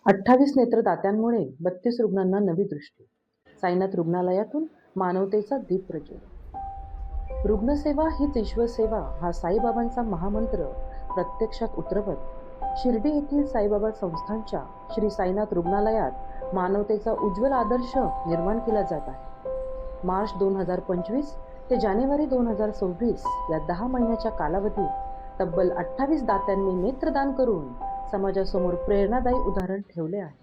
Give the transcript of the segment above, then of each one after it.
28 नेत्रदात्यांमुळे 32 रुग्णांना नवी दृष्टी. साईनाथ रुग्णालयातून मानवतेचा दीप प्रज्वलित. रुग्णसेवा हीच ईश्वरसेवा हा साईबाबांचा महामंत्र प्रत्यक्षात उतरवत शिर्डी येथील साईबाबा संस्थानच्या श्री साईनाथ रुग्णालयात मानवतेचा उज्ज्वल आदर्श निर्माण केला जात आहे. मार्च 2025 ते जानेवारी 2026 या 10 महिन्याच्या कालावधीत तब्बल 28 दात्यांनी नेत्रदान करून समाजासमोर प्रेरणादायी उदाहरण ठेवले आहे.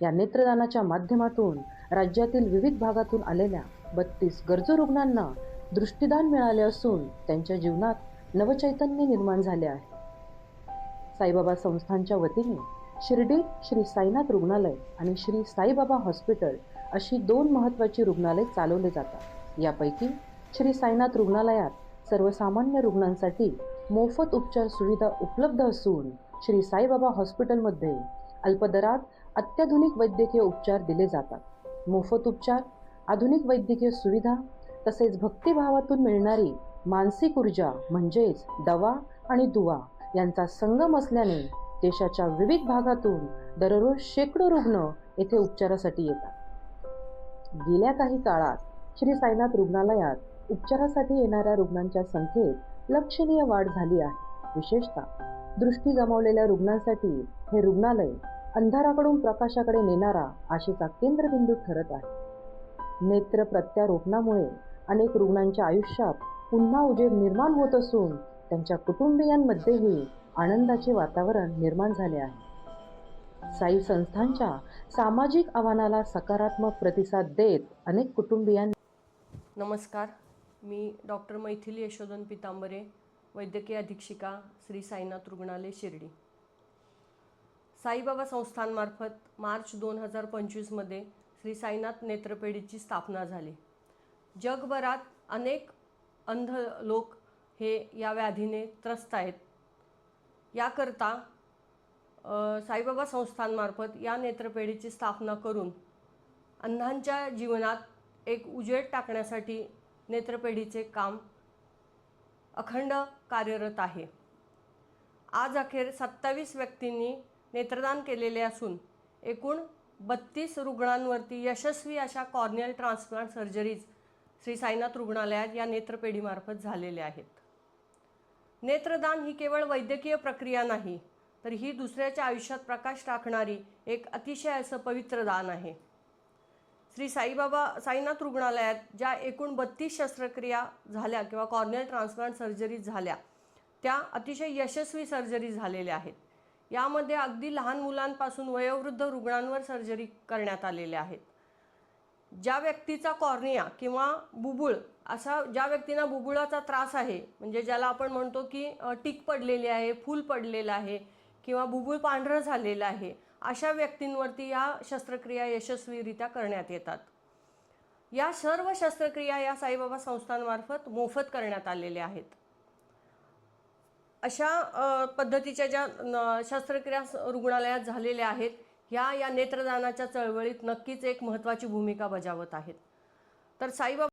या नेत्रदानाच्या माध्यमातून राज्यातील विविध भागातून आलेल्या 32 गरजू रुग्णांना दृष्टिदान मिळाले असून त्यांच्या जीवनात नवचैतन्य निर्माण झाले आहे. साईबाबा संस्थानच्या वतीने शिर्डीत श्री साईनाथ रुग्णालय आणि श्री साईबाबा हॉस्पिटल अशी 2 महत्त्वाची रुग्णालय चालवले जातात. यापैकी श्री साईनाथ रुग्णालयात सर्वसामान्य रुग्णांसाठी मोफत उपचार सुविधा उपलब्ध असून श्री साईबाबा हॉस्पिटलमध्ये अल्पदरात अत्याधुनिक वैद्यकीय उपचार दिले जातात. मोफत उपचार, आधुनिक वैद्यकीय सुविधा तसेच भक्तिभावातून मिळणारी मानसिक ऊर्जा म्हणजेच दवा आणि दुवा यांचा संगम असल्याने देशाच्या विविध भागातून दररोज शेकडो रुग्ण येथे उपचारासाठी येतात. गेल्या काही काळात श्री साईनाथ रुग्णालयात उपचारासाठी येणाऱ्या रुग्णांच्या संख्येत लक्षणीय वाढ झाली आहे. विशेषतः दृष्टी गमावलेल्या रुग्णांसाठी हे रुग्णालय अंधाराकडून प्रकाशाकडे नेणारा आशेचा केंद्रबिंदू ठरत आहे. नेत्र प्रत्यारोपणामुळे अनेक रुग्णांच्या आयुष्यात पुन्हा उजेड निर्माण होत असून त्यांच्या कुटुंबियांमध्येही आनंदाचे वातावरण निर्माण झाले आहे. साई संस्थानच्या सामाजिक आव्हानाला सकारात्मक प्रतिसाद देत अनेक कुटुंबियांनी. नमस्कार, मी डॉक्टर मैथिली यशोधन पितांबरे, वैद्यकीय अधीक्षिका, श्री साईनाथ रुग्णालय शिर्डी. साईबाबा संस्थांमार्फत मार्च 2025मध्ये श्री साईनाथ नेत्रपेढीची स्थापना झाली. जगभरात अनेक अंध लोक हे या व्याधीने त्रस्त आहेत. याकरता साईबाबा संस्थांमार्फत या नेत्रपेढीची स्थापना करून अंधांच्या जीवनात एक उजेड टाकण्यासाठी नेत्रपेढीचे काम अखंड कार्यरत आहे. आज अखेर 27 व्यक्तींनी नेत्रदान केलेले असून एकूण 32 रुग्णांवरती यशस्वी अशा corneal transplant surgeries Shri Sainath रुग्णालयात या नेत्रपेढीमार्फत झालेल्या आहेत. नेत्रदान ही केवळ वैद्यकीय प्रक्रिया नाही, तर ही दुसऱ्याच्या आयुष्यात प्रकाश टाकणारी एक अतिशय असं पवित्र दान आहे. श्री साईनाथ रुग्णालयात ज्या एकूण 32 शस्त्रक्रिया झाल्या किंवा कॉर्नियल ट्रान्सप्लांट सर्जरीज झाल्या, त्या अतिशय यशस्वी सर्जरी झालेल्या आहेत. यामध्ये अगदी लहान मुलांपासून वयोवृद्ध रुग्णांवर सर्जरी करण्यात आलेल्या आहेत. ज्या व्यक्तीचा कॉर्निया किंवा बुबुळ, असा ज्या व्यक्तींना बुबुळाचा त्रास आहे, म्हणजे ज्याला आपण म्हणतो की टिक पडलेली आहे, फूल पडलेलं आहे किंवा बुबुळ पांढरं झालेलं आहे, अशा व्यक्तींवरती या शस्त्रक्रिया यशस्वीरित्या करण्यात येतात. या सर्व शस्त्रक्रिया या साईबाबा संस्थांमार्फत मोफत करण्यात आलेल्या आहेत. अशा पद्धतीच्या ज्या शस्त्रक्रिया रुग्णालयात झालेल्या आहेत, या नेत्रदानाच्या चळवळीत नक्कीच एक महत्त्वाची भूमिका बजावत आहेत. तर साईबाबा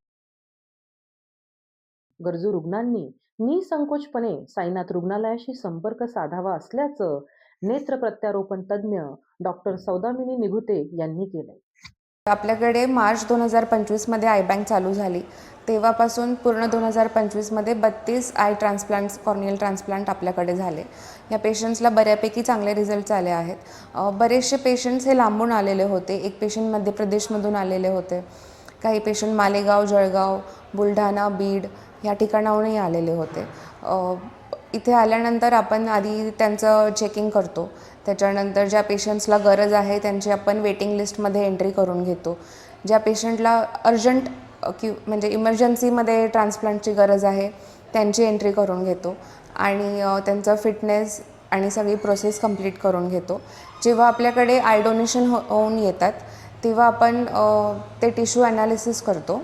गरजू रुग्णांनी निसंकोचपणे साईनाथ रुग्णालयाशी संपर्क साधावा असल्याचं नेत्र प्रत्यारोपण तज्ज्ञ डॉक्टर सौदामिनी निघुते यांनी केलंय. आपल्याकडे मार्च 2025मध्ये आय बँक चालू झाली. तेव्हापासून पूर्ण 2025मध्ये 32 आय ट्रान्सप्लांट्स, कॉर्नियल ट्रान्सप्लांट आपल्याकडे झाले. या पेशंट्सला बऱ्यापैकी चांगले रिझल्ट्स आले आहेत. बरेचसे पेशंट्स हे लांबून आलेले होते. एक पेशंट मध्य प्रदेशमधून आलेले होते. काही पेशंट मालेगाव, जळगाव, बुलढाणा, बीड या ठिकाणाहूनही आलेले होते. इथे आल्यानंतर आपण आधी त्यांचं चेकिंग करतो. त्याच्यानंतर ज्या पेशंट्सला गरज आहे त्यांची आपण वेटिंग लिस्टमध्ये एंट्री करून घेतो. ज्या पेशंटला अर्जंट म्हणजे इमर्जन्सीमध्ये ट्रान्सप्लांटची गरज आहे त्यांची एंट्री करून घेतो आणि त्यांचं फिटनेस आणि सगळी प्रोसेस कंप्लीट करून घेतो. जेव्हा आपल्याकडे आय डोनेशन होऊन येतात तेव्हा आपण ते टिश्यू ॲनालिसिस करतो.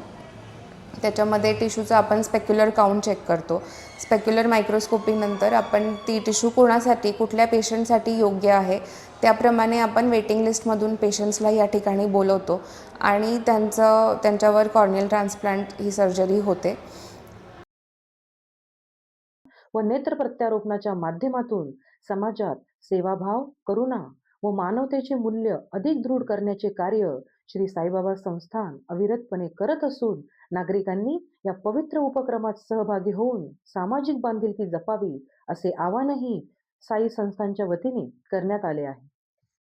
त्याच्यामध्ये टिश्यूचा आपण स्पेक्युलर काउंट चेक करतो. स्पेक्युलर मायक्रोस्कोपीनंतर आपण ती टिश्यू कोणासाठी, कुठल्या पेशंटसाठी योग्य आहे त्याप्रमाणे आपण वेटिंग लिस्टमधून पेशंट्सला या ठिकाणी बोलवतो आणि त्यांच्यावर कॉर्नियल ट्रान्सप्लांट ही सर्जरी होते. व नेत्र प्रत्यारोपणाच्या माध्यमातून समाजात सेवाभाव, करुणा व मानवतेचे मूल्य अधिक दृढ करण्याचे कार्य श्री साईबाबा संस्थान अविरतपणे करत असून नागरिकांनी या पवित्र उपक्रमात सहभागी होऊन सामाजिक बांधिलकी जपावी असे आवाहनही साई संस्थानच्या वतीने करण्यात आले आहे.